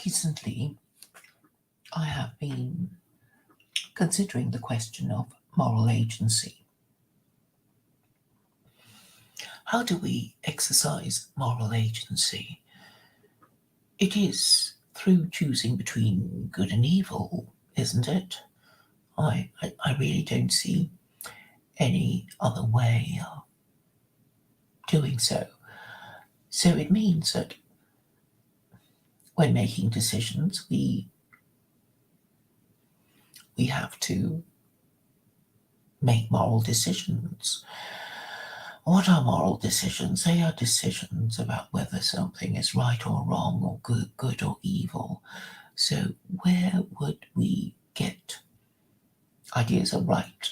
Recently, I have been considering the question of moral agency. How do we exercise moral agency? It is through choosing between good and evil, isn't it? I really don't see any other way of doing so. So it means that when making decisions, we have to make moral decisions. What are moral decisions? They are decisions about whether something is right or wrong, or good or evil. So where would we get ideas of right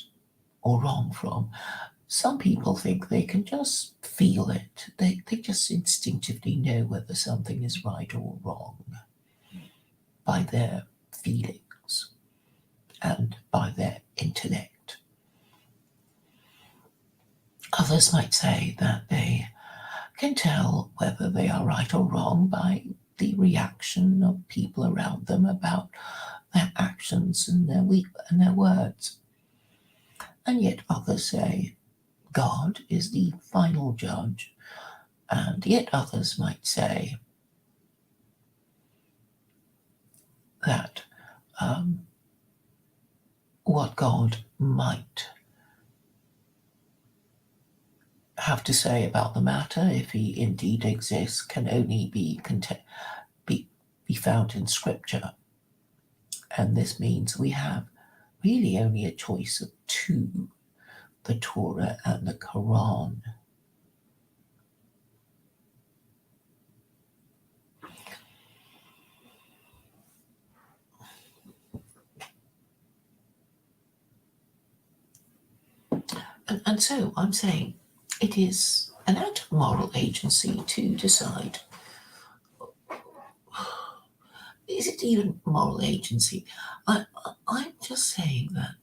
or wrong from? Some people think they can just feel it. They just instinctively know whether something is right or wrong by their feelings and by their intellect. Others might say that they can tell whether they are right or wrong by the reaction of people around them about their actions and their words. And yet others say God is the final judge, and yet others might say that what God might have to say about the matter, if he indeed exists, can only be found in Scripture. And this means we have really only a choice of two, the Torah and the Quran. And so I'm saying it is an act of moral agency to decide, is it even moral agency? I'm just saying that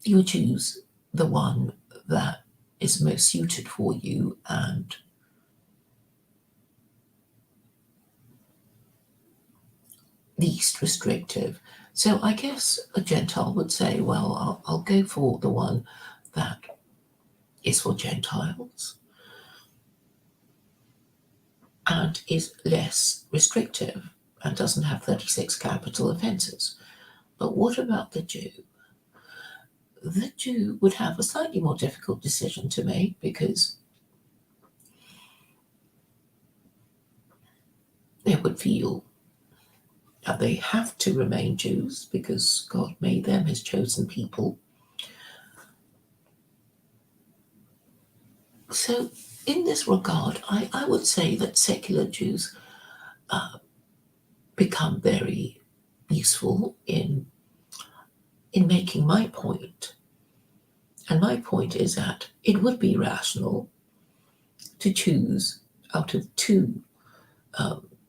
you choose the one that is most suited for you and least restrictive. So I guess a Gentile would say, well, I'll go for the one that is for Gentiles and is less restrictive and doesn't have 36 capital offences. But what about the Jew? The Jew would have a slightly more difficult decision to make because they would feel that they have to remain Jews because God made them his chosen people. So in this regard, I would say that secular Jews become very useful in making my point. And my point is that it would be rational to choose out of two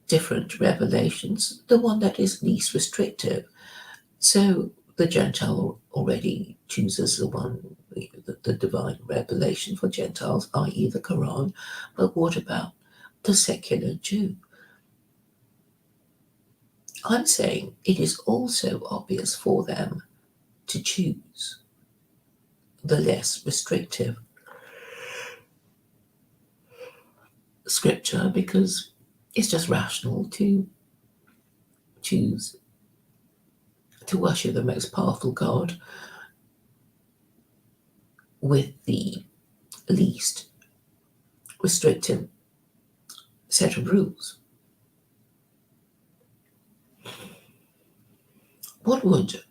different revelations the one that is least restrictive. So the Gentile already chooses the one, the divine revelation for Gentiles, i.e. the Quran. But what about the secular Jew? I'm saying it is also obvious for them to choose the less restrictive scripture because it's just rational to choose to worship the most powerful God with the least restrictive set of rules. What would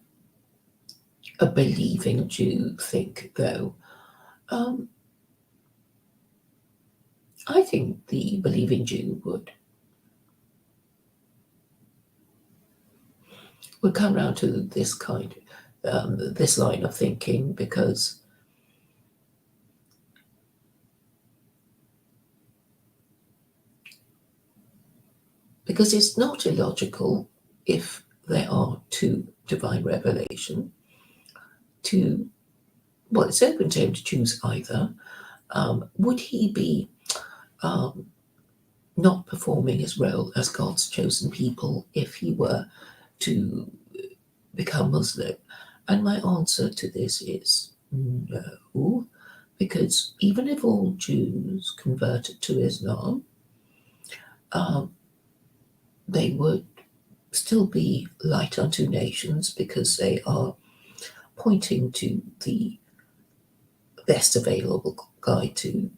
a believing Jew think, though? I think the believing Jew would come round to this this line of thinking because it's not illogical if there are two divine revelation it's open to him to choose either. Would he be not performing his role as God's chosen people if he were to become Muslim? And my answer to this is no, because even if all Jews converted to Islam, um, they would still be light unto nations because they are pointing to the best available guide to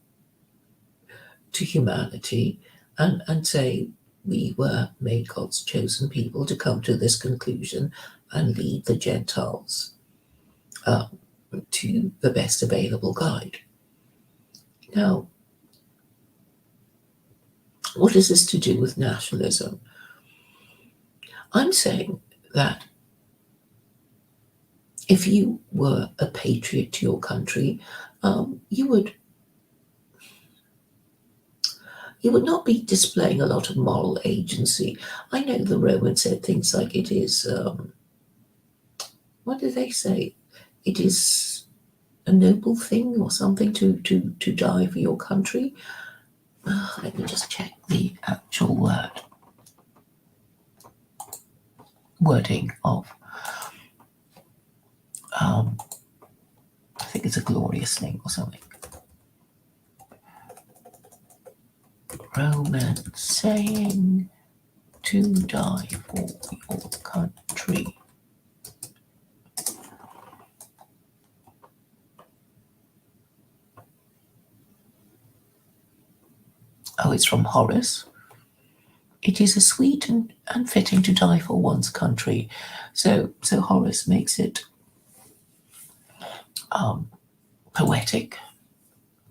humanity and say we were made God's chosen people to come to this conclusion and lead the Gentiles to the best available guide. Now, what is this to do with nationalism? I'm saying that if you were a patriot to your country, you would not be displaying a lot of moral agency. I know the Romans said things like it is, what did they say? It is a noble thing or something to die for your country. Let me just check the actual wording of, I think it's a glorious thing or something. Roman saying to die for your country. Oh, it's from Horace. It is a sweet and fitting to die for one's country. So Horace makes it poetic,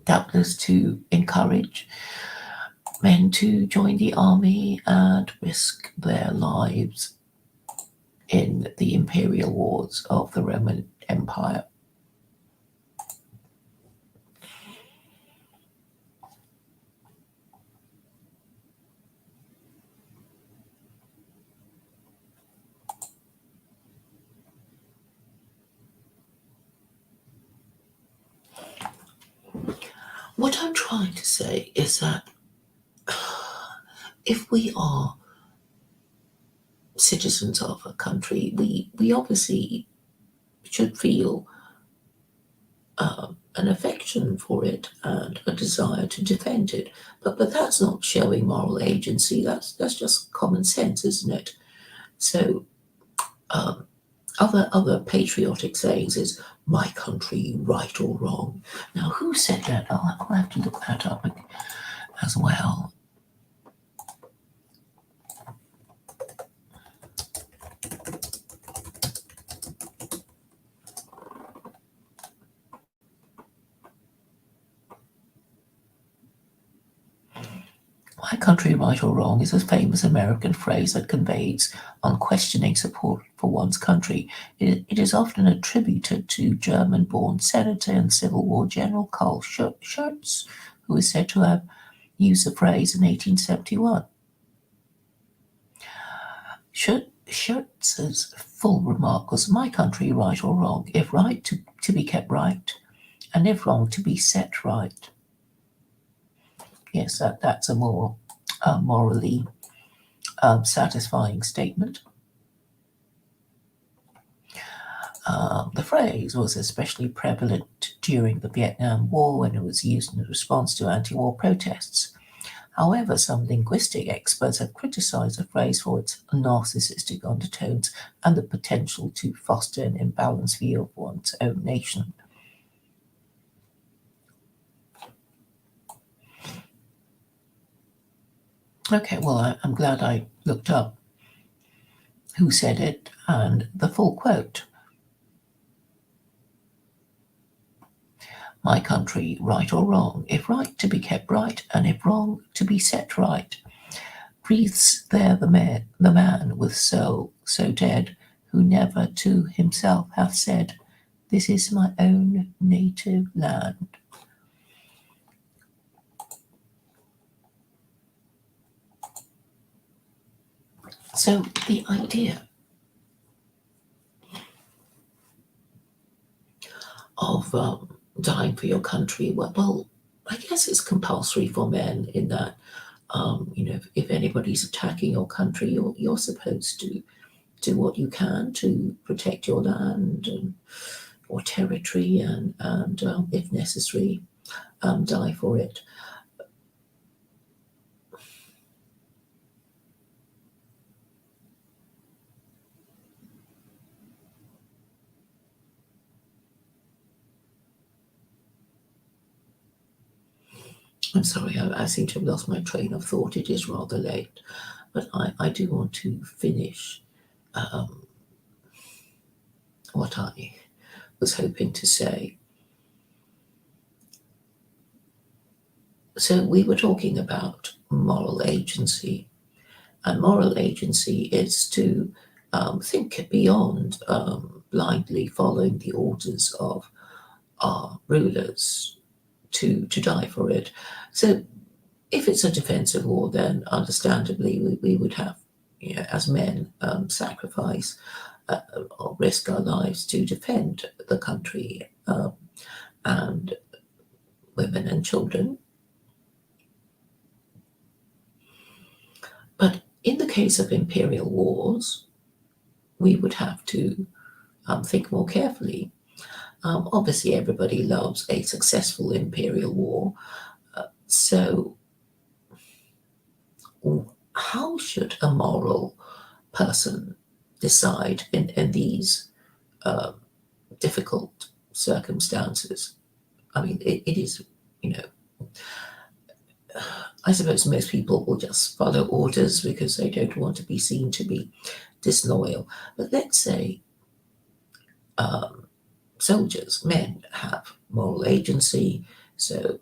doubtless to encourage men to join the army and risk their lives in the imperial wars of the Roman Empire. What I'm trying to say is that if we are citizens of a country, we obviously should feel an affection for it and a desire to defend it. But that's not showing moral agency. That's just common sense, isn't it? So other patriotic sayings is "my country, right or wrong." Now, who said that? I'll have to look that up as well. My country, right or wrong, is a famous American phrase that conveys unquestioning support for one's country. It is often attributed to German-born senator and Civil War General Karl Schurz, who is said to have used the phrase in 1871. Schurz's full remark was, "My country, right or wrong, if right, to be kept right, and if wrong, to be set right." Yes, that's a more morally satisfying statement. The phrase was especially prevalent during the Vietnam War when it was used in response to anti-war protests. However, some linguistic experts have criticized the phrase for its narcissistic undertones and the potential to foster an imbalanced view of one's own nation. Okay, well, I'm glad I looked up who said it and the full quote. My country, right or wrong, if right, to be kept right, and if wrong, to be set right. Breathes there the man with soul so dead, who never to himself hath said, "This is my own native land." So the idea of dying for your country, well, I guess it's compulsory for men in that if anybody's attacking your country, you're supposed to do what you can to protect your land or territory, and if necessary, die for it. I'm sorry, I seem to have lost my train of thought. It is rather late, but I do want to finish what I was hoping to say. So we were talking about moral agency, and moral agency is to think beyond blindly following the orders of our rulers to die for it. So if it's a defensive war, then understandably we would have, as men, sacrifice or risk our lives to defend the country, and women and children. But in the case of imperial wars, we would have to think more carefully. Obviously, everybody loves a successful imperial war. So, how should a moral person decide in these difficult circumstances? I mean, it is, you know, I suppose most people will just follow orders because they don't want to be seen to be disloyal. But let's say soldiers, men, have moral agency, so,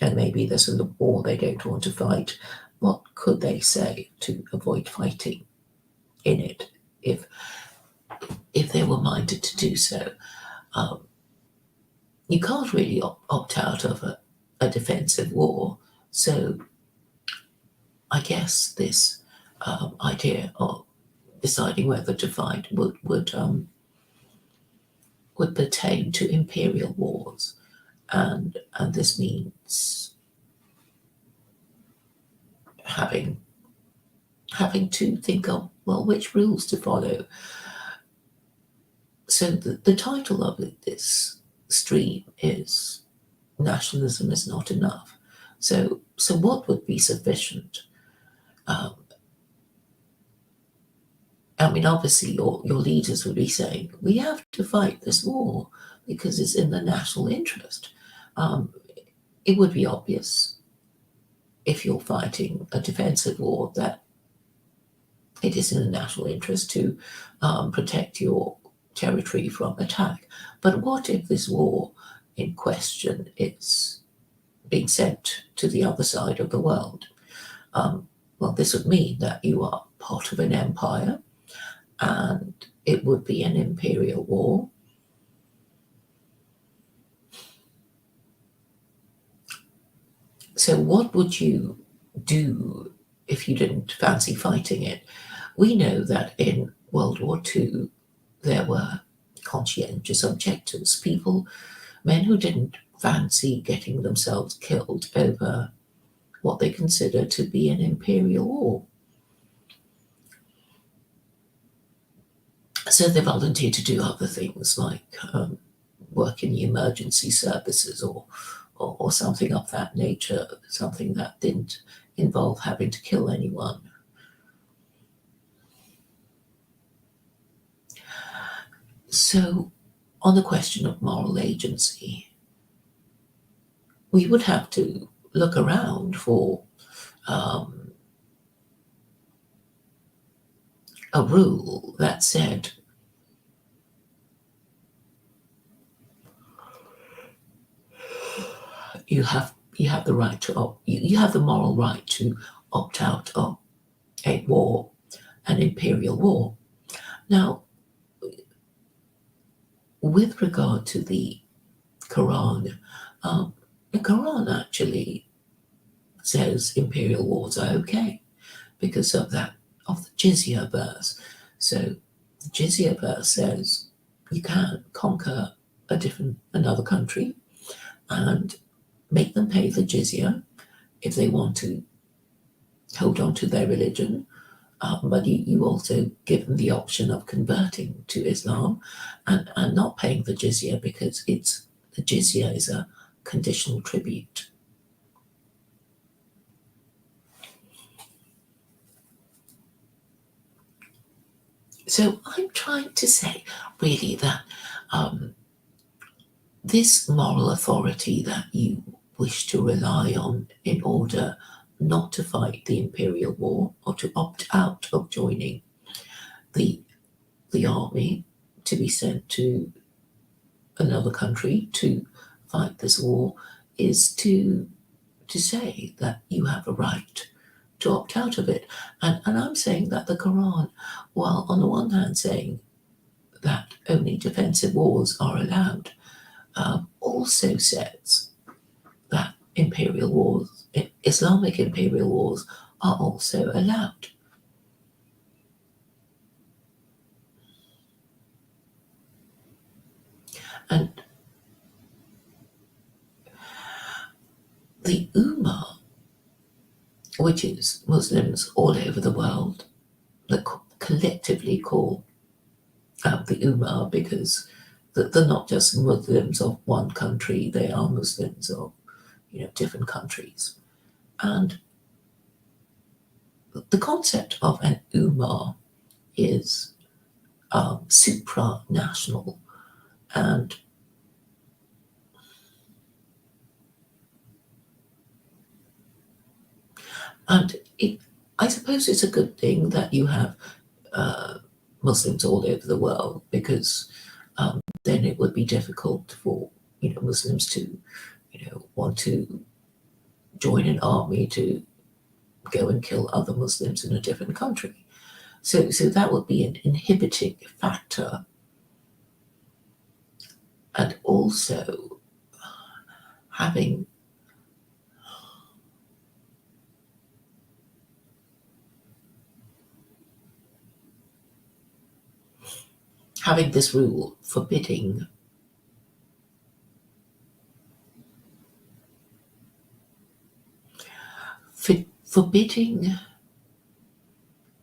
and maybe there's a war they don't want to fight. What could they say to avoid fighting in it if they were minded to do so? You can't really opt out of a defensive war. So I guess this idea of deciding whether to fight would pertain to imperial wars, and this means having to think of, well, which rules to follow. So the title of this stream is "Nationalism is Not Enough." So what would be sufficient? I mean, obviously, your leaders would be saying, we have to fight this war because it's in the national interest. It would be obvious if you're fighting a defensive war that it is in the national interest to protect your territory from attack. But what if this war in question is being sent to the other side of the world? Well, this would mean that you are part of an empire, and it would be an imperial war. So, what would you do if you didn't fancy fighting it? We know that in World War II, there were conscientious objectors, people, men who didn't fancy getting themselves killed over what they consider to be an imperial war. So they volunteered to do other things like work in the emergency services or something of that nature, something that didn't involve having to kill anyone. So, on the question of moral agency, we would have to look around for a rule that said you have the right to you have the moral right to opt out of a war, an imperial war. Now, with regard to the Quran, the Quran actually says imperial wars are okay because of the jizya verse. So the jizya verse says you can conquer another country and make them pay the jizya if they want to hold on to their religion, but you also give them the option of converting to Islam and not paying the jizya because the jizya is a conditional tribute. So I'm trying to say really that this moral authority that you wish to rely on in order not to fight the imperial war or to opt out of joining the army to be sent to another country to fight this war is to say that you have a right to opt out of it. And I'm saying that the Quran, while on the one hand saying that only defensive wars are allowed, also says that imperial wars, Islamic imperial wars, are also allowed. And the Ummah, which is Muslims all over the world, that collectively call the Ummah because they're not just Muslims of one country, they are Muslims of different countries. And the concept of an Ummah is supranational, and I suppose it's a good thing that you have Muslims all over the world because then it would be difficult for Muslims to want to join an army to go and kill other Muslims in a different country. So that would be an inhibiting factor, and also having this rule forbidding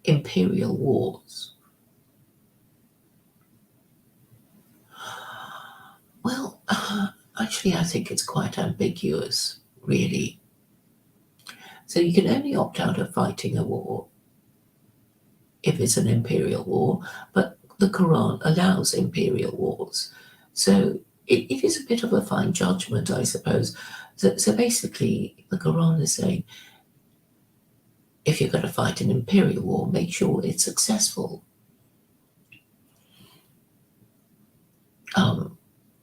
imperial wars. Well, actually, I think it's quite ambiguous, really. So you can only opt out of fighting a war if it's an imperial war, but the Quran allows imperial wars. So it is a bit of a fine judgment, I suppose. So basically, the Quran is saying, if you're going to fight an imperial war, make sure it's successful.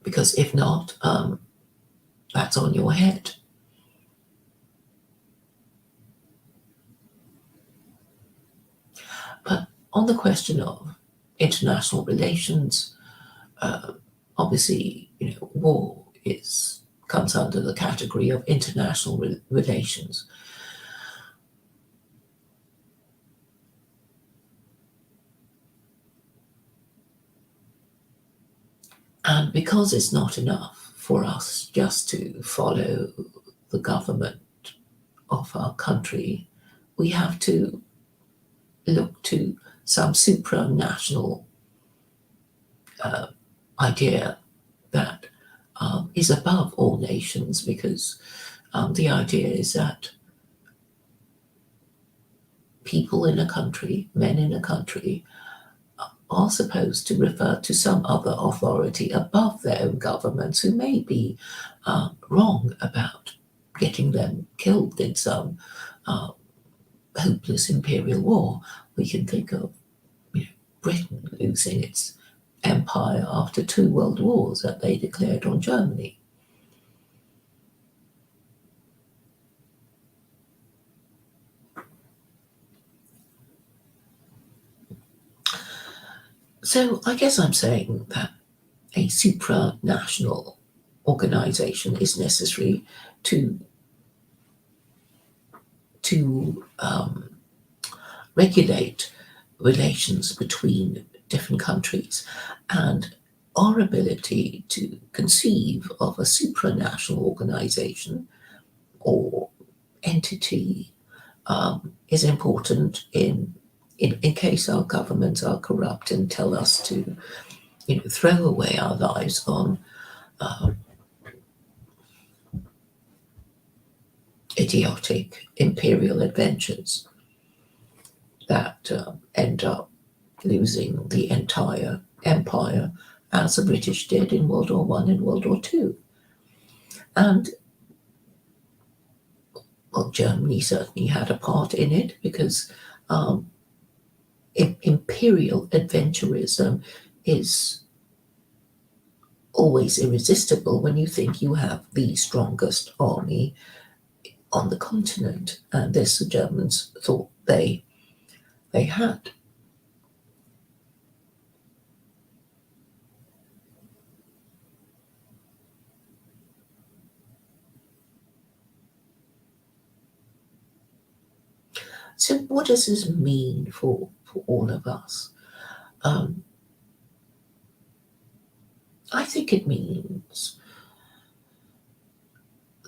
Because if not, that's on your head. But on the question of international relations, obviously, war comes under the category of international relations. And because it's not enough for us just to follow the government of our country, we have to look to some supranational idea that is above all nations, because the idea is that people in a country, men in a country, are supposed to refer to some other authority above their own governments who may be wrong about getting them killed in some hopeless imperial war. We can think of Britain losing its empire after 2 world wars that they declared on Germany. So I guess I'm saying that a supranational organization is necessary to regulate relations between different countries, and our ability to conceive of a supranational organization or entity is important in case our governments are corrupt and tell us to, throw away our lives on idiotic imperial adventures that end up losing the entire empire, as the British did in World War One and World War Two. And well, Germany certainly had a part in it because imperial adventurism is always irresistible when you think you have the strongest army on the continent, and this the Germans thought they had. So what does this mean for all of us? I think it means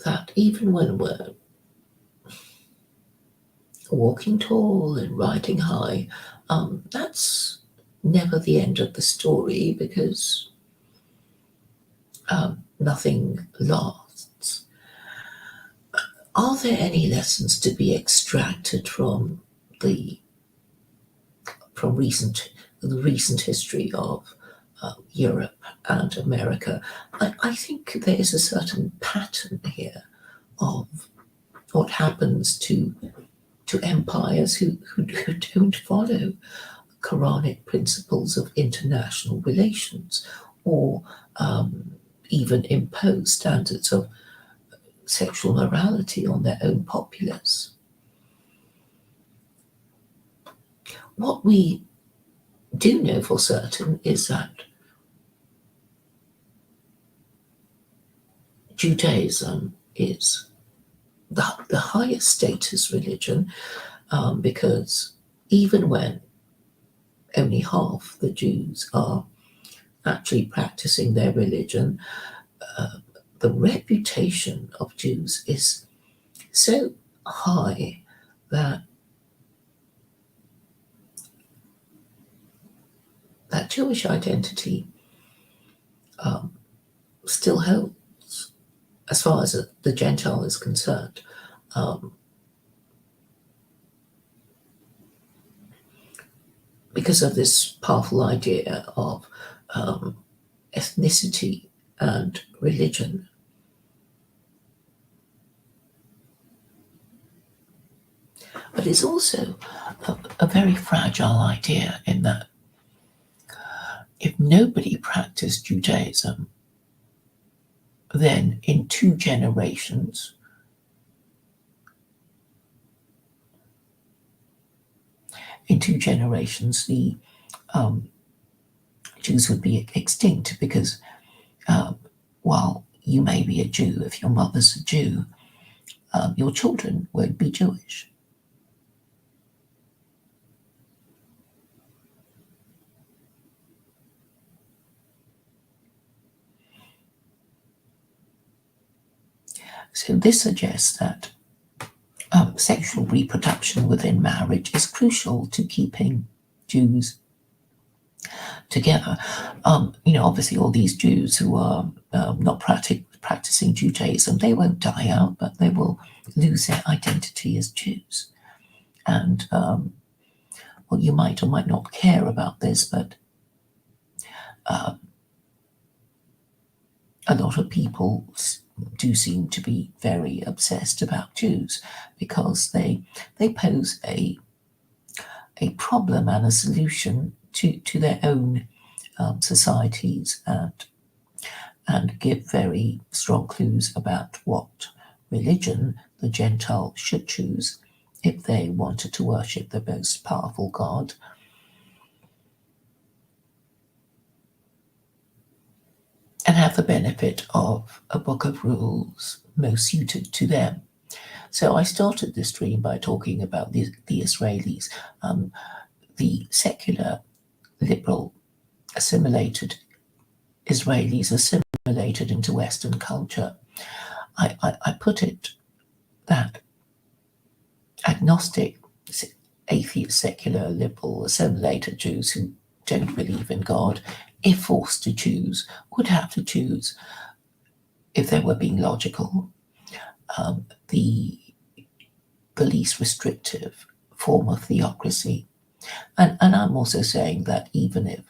that even when we're walking tall and riding high, that's never the end of the story because nothing lasts. Are there any lessons to be extracted from the recent history of Europe and America? I think there is a certain pattern here of what happens to empires who don't follow Quranic principles of international relations or even impose standards of sexual morality on their own populace. What we do know for certain is that Judaism is the highest status religion because even when only half the Jews are actually practicing their religion, the reputation of Jews is so high that Jewish identity still holds as far as the Gentile is concerned. Because of this powerful idea of ethnicity and religion. But it's also a very fragile idea in that if nobody practiced Judaism, then in 2 generations, the Jews would be extinct because while you may be a Jew, if your mother's a Jew, your children won't be Jewish. So this suggests that sexual reproduction within marriage is crucial to keeping Jews together. Obviously all these Jews who are not practicing Judaism, they won't die out, but they will lose their identity as Jews. And well, you might or might not care about this, but a lot of people do seem to be very obsessed about Jews because they pose a problem and a solution to their own societies and give very strong clues about what religion the Gentile should choose if they wanted to worship the most powerful God. And have the benefit of a book of rules most suited to them. So I started this stream by talking about the Israelis, the secular, liberal, assimilated Israelis assimilated into Western culture. I put it that agnostic, atheist, secular, liberal, some later Jews who don't believe in God, if forced to choose, would have to choose, if they were being logical, the least restrictive form of theocracy. And I'm also saying that even if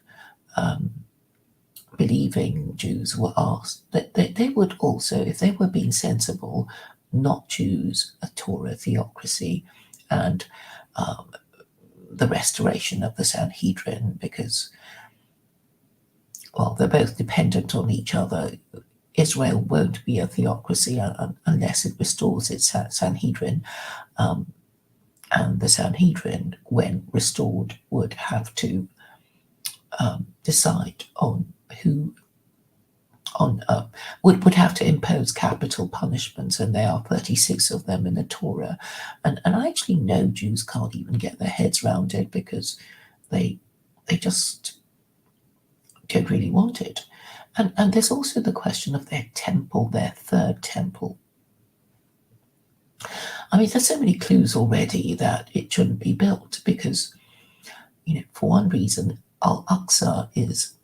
believing Jews were asked, that they would also, if they were being sensible, not choose a Torah theocracy and the restoration of the Sanhedrin, because, well, they're both dependent on each other. Israel won't be a theocracy unless it restores its Sanhedrin, and the Sanhedrin, when restored, would have to decide on who would have to impose capital punishments, and there are 36 of them in the Torah. And I actually know Jews can't even get their heads around it because they just don't really want it. And there's also the question of their temple, their third temple. I mean, there's so many clues already that it shouldn't be built because, for one reason, Al-Aqsa is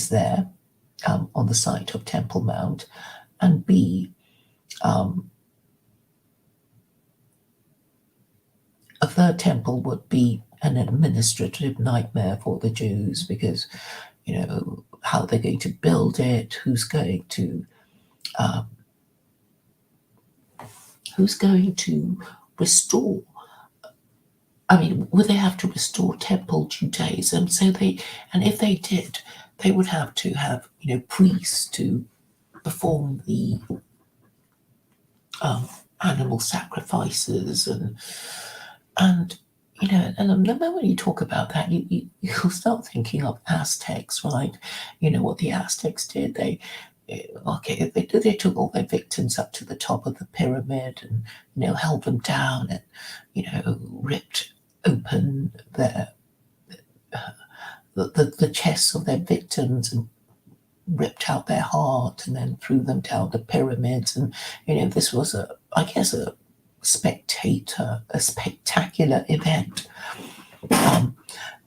there on the site of Temple Mount, and B, a third temple would be an administrative nightmare for the Jews because, how they're going to build it, who's going to restore. I mean, would they have to restore temple Judaism? And if they did, they would have to have, priests to perform the animal sacrifices and and the moment you talk about that, you'll start thinking of Aztecs, right? What the Aztecs did, they took all their victims up to the top of the pyramid and held them down and ripped open the chests of their victims and ripped out their heart and then threw them down the pyramids. And this was a spectacular event,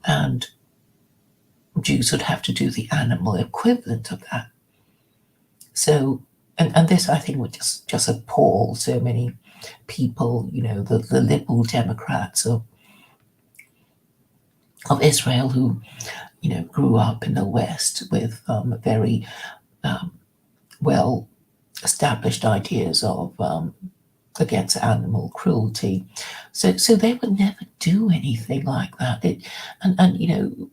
and Jews would have to do the animal equivalent of that. So, and this, I think, would just appall so many people, the liberal Democrats of Israel who, grew up in the West with very well established ideas of against animal cruelty. So they would never do anything like that. And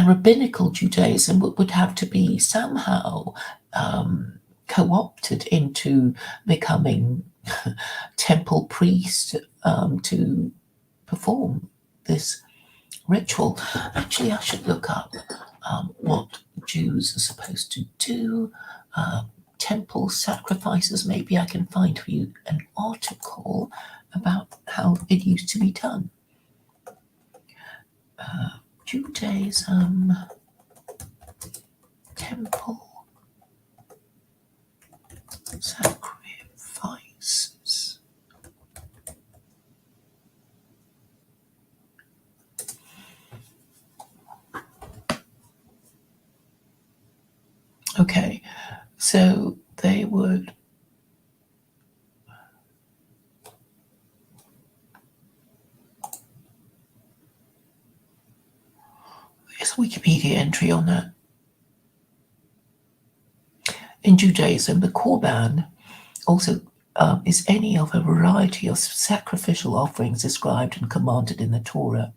rabbinical Judaism would have to be somehow co-opted into becoming temple priest to perform this ritual. Actually, I should look up what Jews are supposed to do. Temple sacrifices. Maybe I can find for you an article about how it used to be done. Judaism, temple sacrifices. Okay, so they would there's a Wikipedia entry on that. In Judaism, the Korban also is any of a variety of sacrificial offerings described and commanded in the Torah.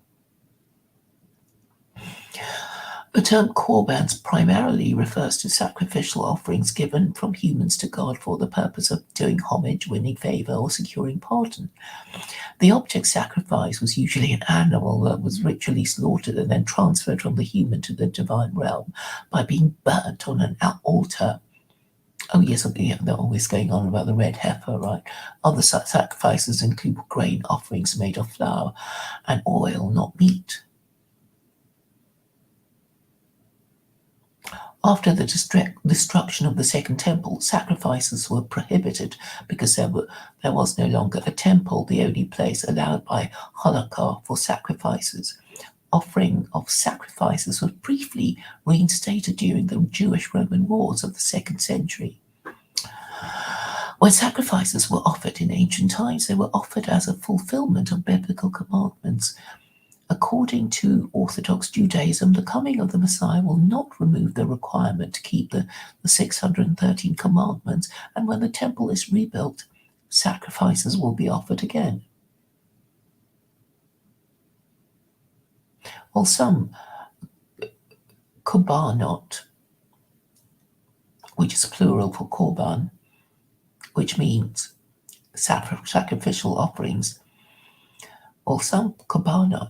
The term Korbans primarily refers to sacrificial offerings given from humans to God for the purpose of doing homage, winning favor, or securing pardon. The object sacrifice was usually an animal that was ritually slaughtered and then transferred from the human to the divine realm by being burnt on an altar. Oh yes, they're always going on about the red heifer, right? Other sacrifices include grain offerings made of flour and oil, not meat. After the destruction of the Second Temple, sacrifices were prohibited because there was no longer a temple, the only place allowed by halakha for sacrifices. Offering of sacrifices was briefly reinstated during the Jewish-Roman wars of the 2nd century. When sacrifices were offered in ancient times, they were offered as a fulfillment of biblical commandments. According to Orthodox Judaism, the coming of the Messiah will not remove the requirement to keep the 613 commandments, and when the temple is rebuilt, sacrifices will be offered again. While some korbanot, which is plural for korban, which means sacrificial offerings, or some korbanot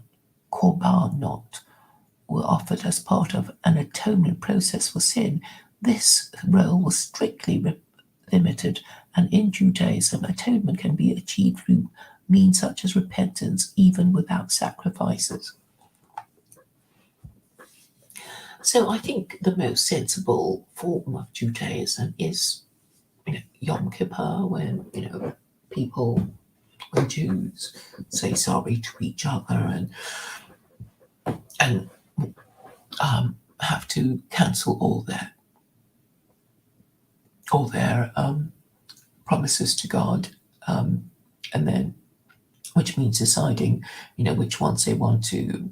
were offered as part of an atonement process for sin, this role was strictly limited, and in Judaism, atonement can be achieved through means such as repentance, even without sacrifices. So I think the most sensible form of Judaism is, Yom Kippur, when people, when Jews say sorry to each other and have to cancel all their promises to God, and then which means deciding, which ones they want to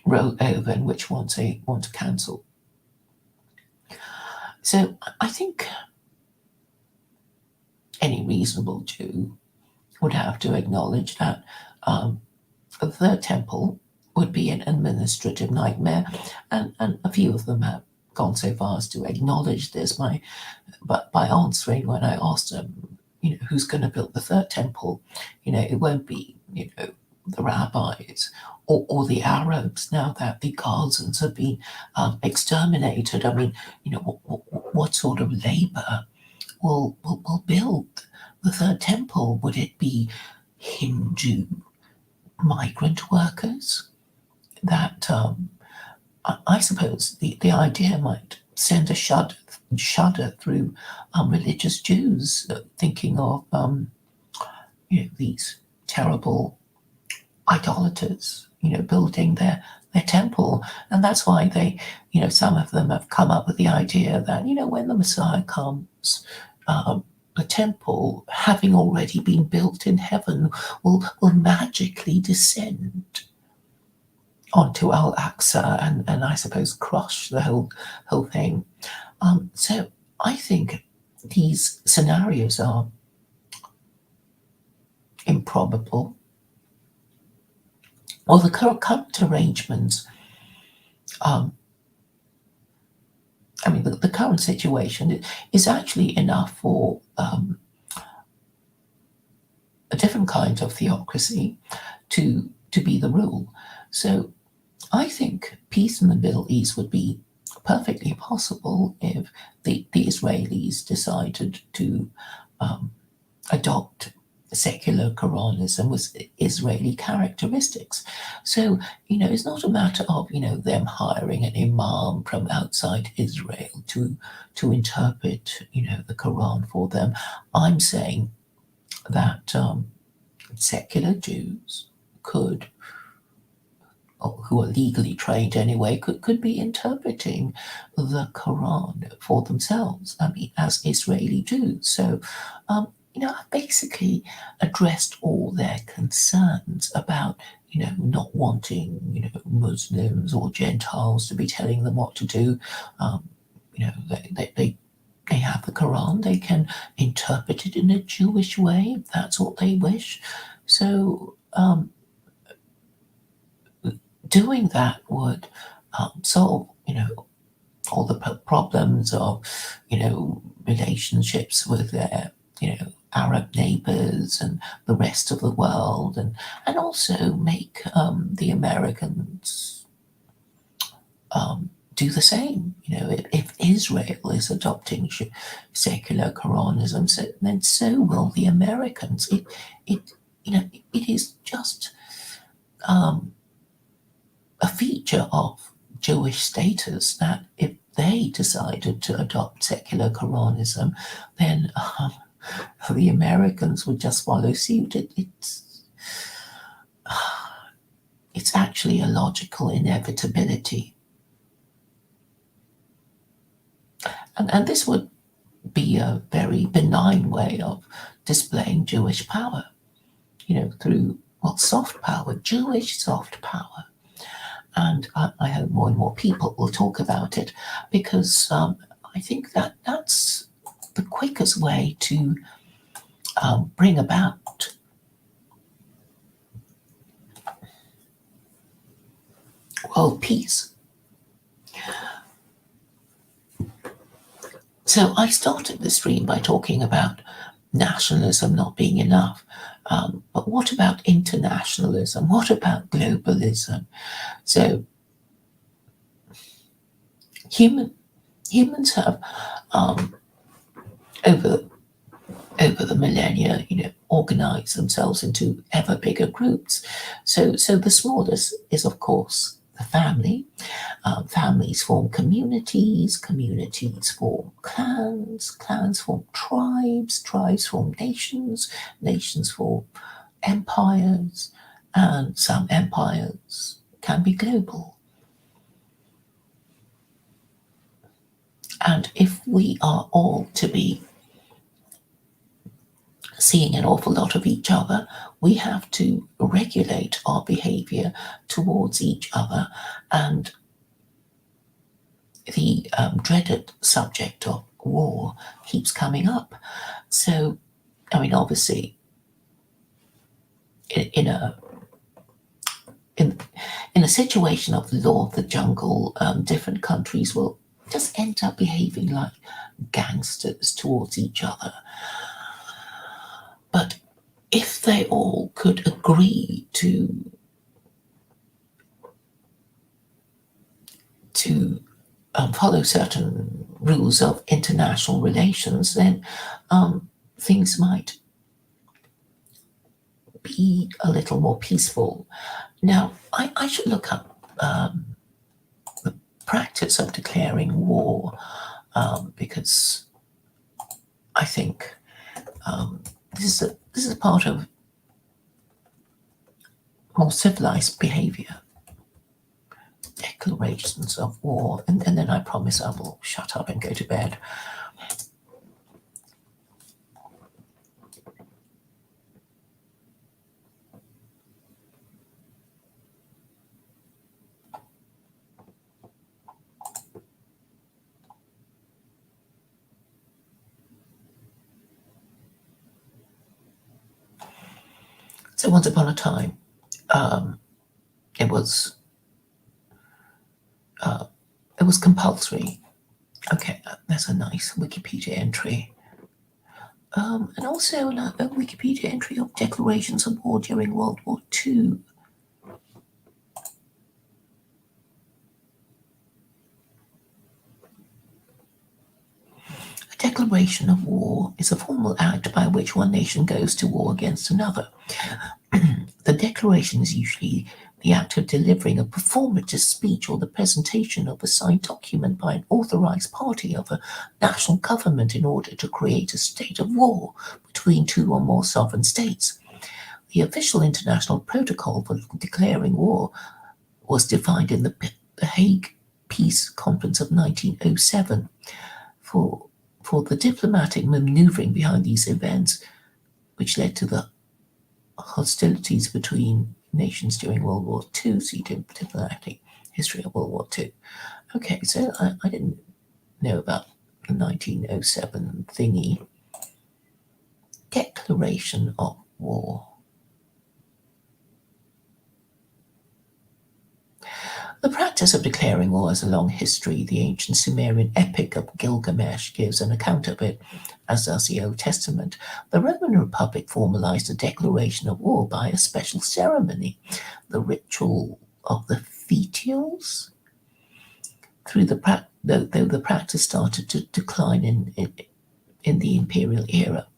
roll over and which ones they want to cancel. So I think any reasonable Jew would have to acknowledge that the Third Temple would be an administrative nightmare, and a few of them have gone so far as to acknowledge this by answering when I asked them, who's going to build the Third Temple, it won't be, the rabbis or the Arabs now that the Gazans have been exterminated. I mean, what sort of labor will build the Third Temple? Would it be Hindu migrant workers? That I suppose the idea might send a shudder through religious Jews, thinking of these terrible idolaters, building their temple. And that's why they, some of them have come up with the idea that, when the Messiah comes, the temple, having already been built in heaven, will magically descend onto Al-Aqsa and I suppose crush the whole thing. So I think these scenarios are improbable. Well, the current arrangements, the current situation is actually enough for a different kind of theocracy to be the rule. So I think peace in the Middle East would be perfectly possible if the Israelis decided to adopt secular Quranism with Israeli characteristics. So, it's not a matter of, them hiring an imam from outside Israel to interpret, the Quran for them. I'm saying that secular Jews could, who are legally trained anyway, could be interpreting the Quran for themselves, as Israeli Jews. So, I've basically addressed all their concerns about, not wanting, Muslims or Gentiles to be telling them what to do. They have the Quran, they can interpret it in a Jewish way if that's what they wish. So, doing that would solve, all the problems of, relationships with their, Arab neighbors and the rest of the world, and also make the Americans do the same. If Israel is adopting secular Quranism, then so will the Americans. It is just a feature of Jewish status that if they decided to adopt secular Quranism, then the Americans would just follow suit. It's actually a logical inevitability. And this would be a very benign way of displaying Jewish power, through, well, soft power, Jewish soft power. And I hope more and more people will talk about it, because I think that that's the quickest way to bring about world peace. So I started the stream by talking about nationalism not being enough. But what about internationalism? What about globalism? So humans have, over the millennia, organized themselves into ever bigger groups. So the smallest is, of course, the family. Families form communities, communities form clans, clans form tribes, tribes form nations, nations form empires, and some empires can be global. And if we are all to be seeing an awful lot of each other, we have to regulate our behavior towards each other. And the dreaded subject of war keeps coming up. So, I mean, obviously, in a situation of the law of the jungle, different countries will just end up behaving like gangsters towards each other. But if they all could agree to follow certain rules of international relations, then things might be a little more peaceful. Now, I should look up the practice of declaring war, because I think this is a part of more civilized behavior. Declarations of war, and then I promise I will shut up and go to bed. So once upon a time, it was compulsory. Okay, that's a nice Wikipedia entry. And also a Wikipedia entry of declarations of war during World War II. A declaration of war is a formal act by which one nation goes to war against another. The declaration is usually the act of delivering a performative speech or the presentation of a signed document by an authorized party of a national government in order to create a state of war between two or more sovereign states. The official international protocol for declaring war was defined in the Hague Peace Conference of 1907. For the diplomatic maneuvering behind these events, which led to the hostilities between nations during World War II, see diplomatic history of World War II. Okay, so I didn't know about the 1907 thingy. Declaration of war. The practice of declaring war has a long history. The ancient Sumerian epic of Gilgamesh gives an account of it, as does the Old Testament. The Roman Republic formalized a declaration of war by a special ceremony, the ritual of the Fetials. Though the practice started to decline in the imperial era.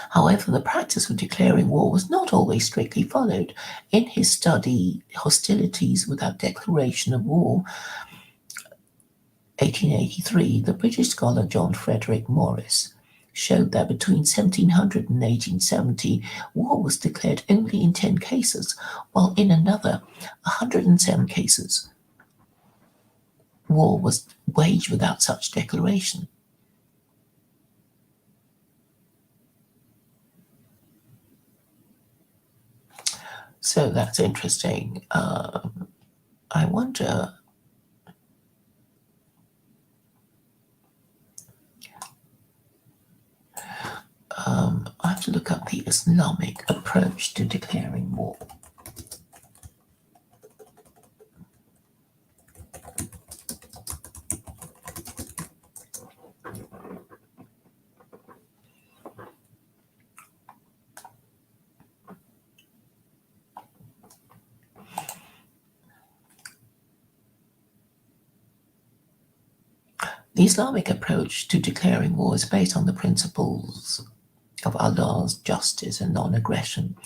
However, the practice of declaring war was not always strictly followed. In his study, Hostilities Without Declaration of War, 1883, the British scholar John Frederick Morris showed that between 1700 and 1870, war was declared only in 10 cases, while in another 107 cases, war was waged without such declaration. So that's interesting. I wonder. I have to look up the Islamic approach to declaring war. The Islamic approach to declaring war is based on the principles of Allah's justice and non-aggression.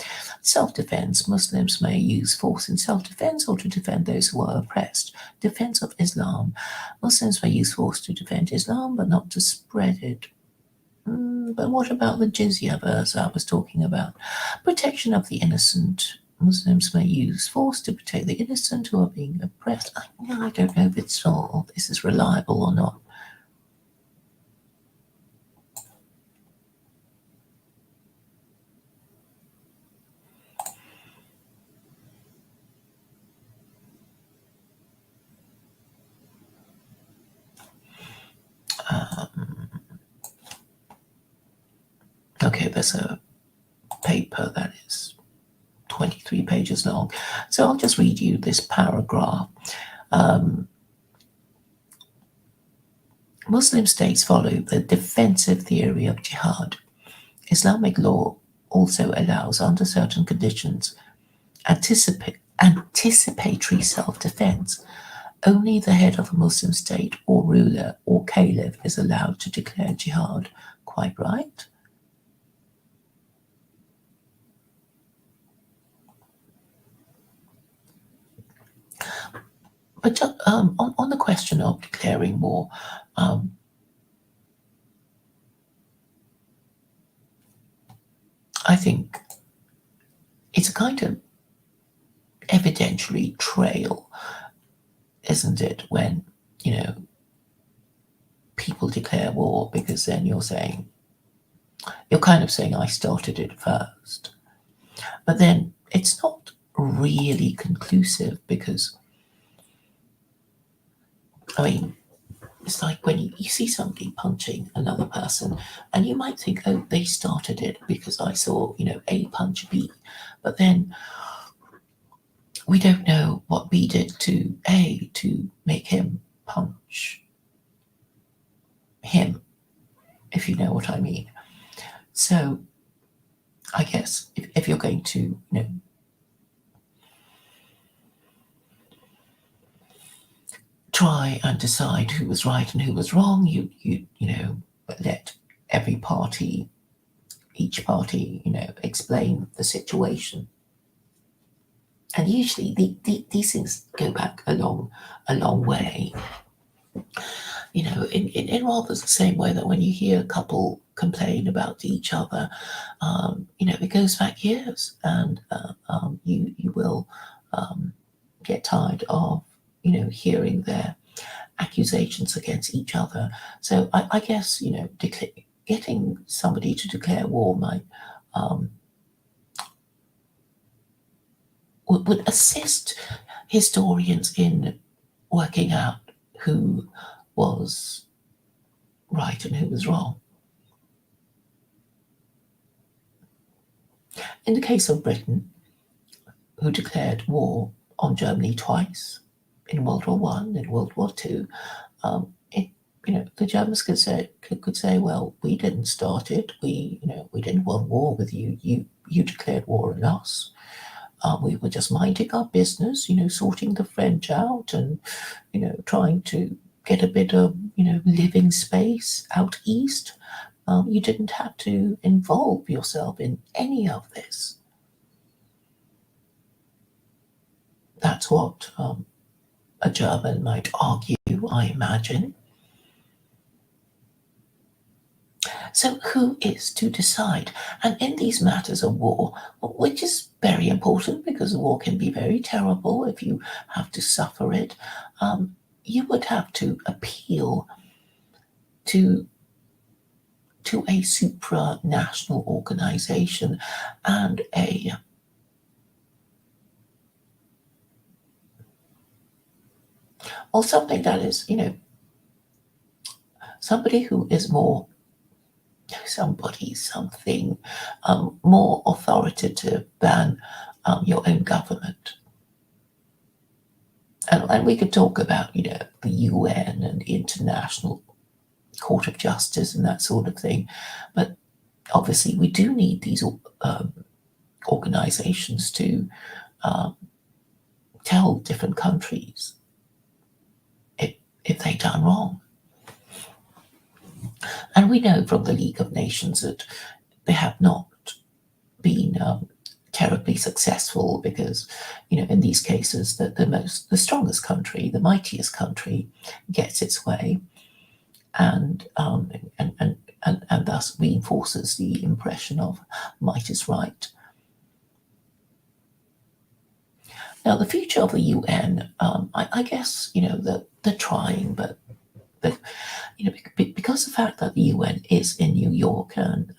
Self-defense, Muslims may use force in self-defense or to defend those who are oppressed. Defense of Islam, Muslims may use force to defend Islam but not to spread it. But what about the jizya verse I was talking about? Protection of the innocent, Muslims may use force to protect the innocent who are being oppressed. I don't know if it's all this is reliable or not. Okay, there's a paper that is 23 pages long. So I'll just read you this paragraph. Muslim states follow the defensive theory of jihad. Islamic law also allows, under certain conditions, anticipatory self-defense. Only the head of a Muslim state or ruler or caliph is allowed to declare jihad. Quite right? But on the question of declaring war, I think it's a kind of evidentiary trail, isn't it, when, people declare war, because then you're kind of saying, I started it first. But then it's not really conclusive because, I mean, it's like when you see somebody punching another person and you might think, oh, they started it because I saw, A punch B. But then we don't know what B did to A to make him punch him, if you know what I mean. So I guess if you're going to, try and decide who was right and who was wrong, you let each party, explain the situation. And usually these things go back a long way. In rather the same way that when you hear a couple complain about each other, it goes back years, and you will get tired of hearing their accusations against each other. So I guess getting somebody to declare war might would assist historians in working out who was right and who was wrong. In the case of Britain, who declared war on Germany twice, in World War One and World War Two, the Germans could say, well, we didn't start it. We didn't want war with you. You declared war on us. We were just minding our business, sorting the French out and, trying to get a bit of, living space out east. You didn't have to involve yourself in any of this. That's what a German might argue, I imagine. So who is to decide? And in these matters of war, which is very important because war can be very terrible if you have to suffer it, you would have to appeal to a supranational organization and a or something that is, somebody who is more something more authoritative than your own government. And we could talk about, the UN and the International Court of Justice and that sort of thing. But obviously, we do need these organizations to um, tell different countries if they've done wrong. And we know from the League of Nations that they have not been terribly successful because, in these cases, the strongest country, the mightiest country, gets its way, and and thus reinforces the impression of might is right. Now, the future of the UN, I guess, they're trying, but because the fact that the UN is in New York and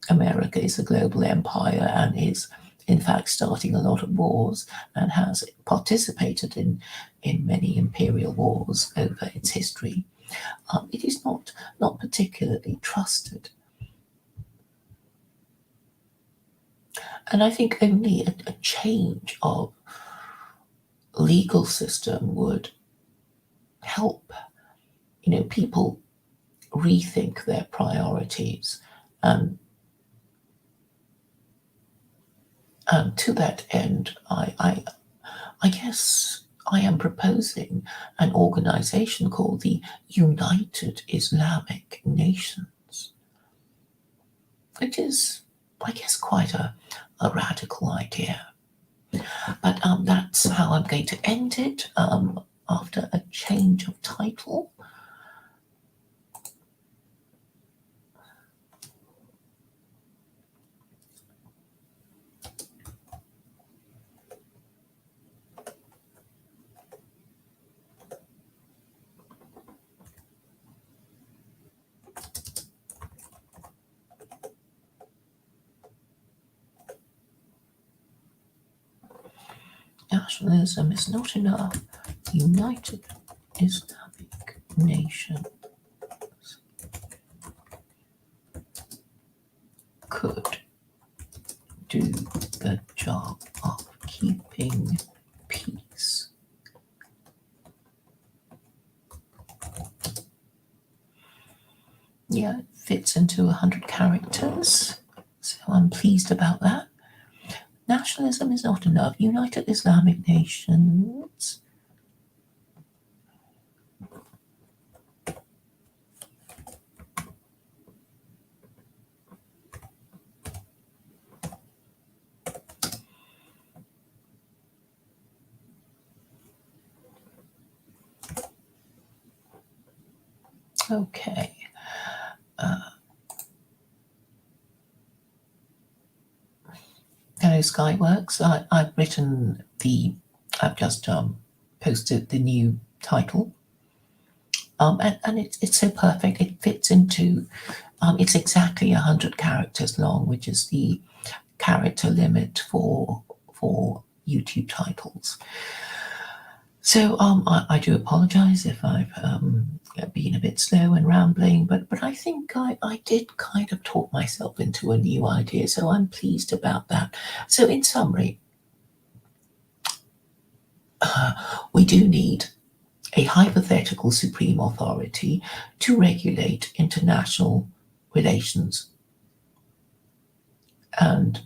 America is a global empire and is in fact starting a lot of wars and has participated in many imperial wars over its history, it is not particularly trusted. And I think only a change of legal system would help, people rethink their priorities. And to that end, I guess I am proposing an organization called the United Islamic Nations, which is, I guess, quite a radical idea. But that's how I'm going to end it after a change of title. Nationalism is not enough. United Islamic Nations could do the job of keeping peace. Yeah, it fits into 100 characters, so I'm pleased about that. Nationalism is not enough. United Islamic Nations. Okay. Hello, Skyworks. I've just posted the new title. And it's so perfect. It fits into, it's exactly 100 characters long, which is the character limit for YouTube titles. So I do apologize if I've been a bit slow and rambling, but I think I did kind of talk myself into a new idea, so I'm pleased about that. So in summary, we do need a hypothetical supreme authority to regulate international relations. And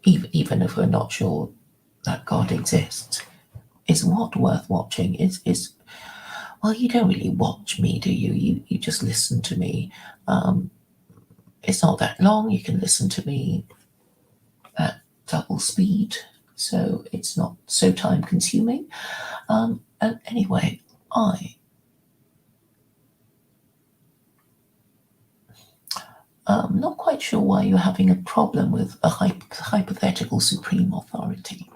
even if we're not sure that God exists, is what worth watching? Is well, you don't really watch me, do you? You just listen to me. It's not that long. You can listen to me at double speed, so it's not so time consuming. And anyway, I Not quite sure why you're having a problem with a hypothetical supreme authority.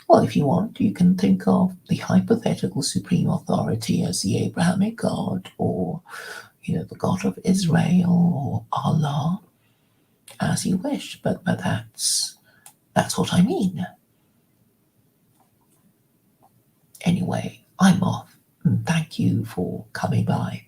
Well, if you want, you can think of the hypothetical supreme authority as the Abrahamic God, or the God of Israel, or Allah, as you wish. But that's what I mean. Anyway, I'm off. Thank you for coming by.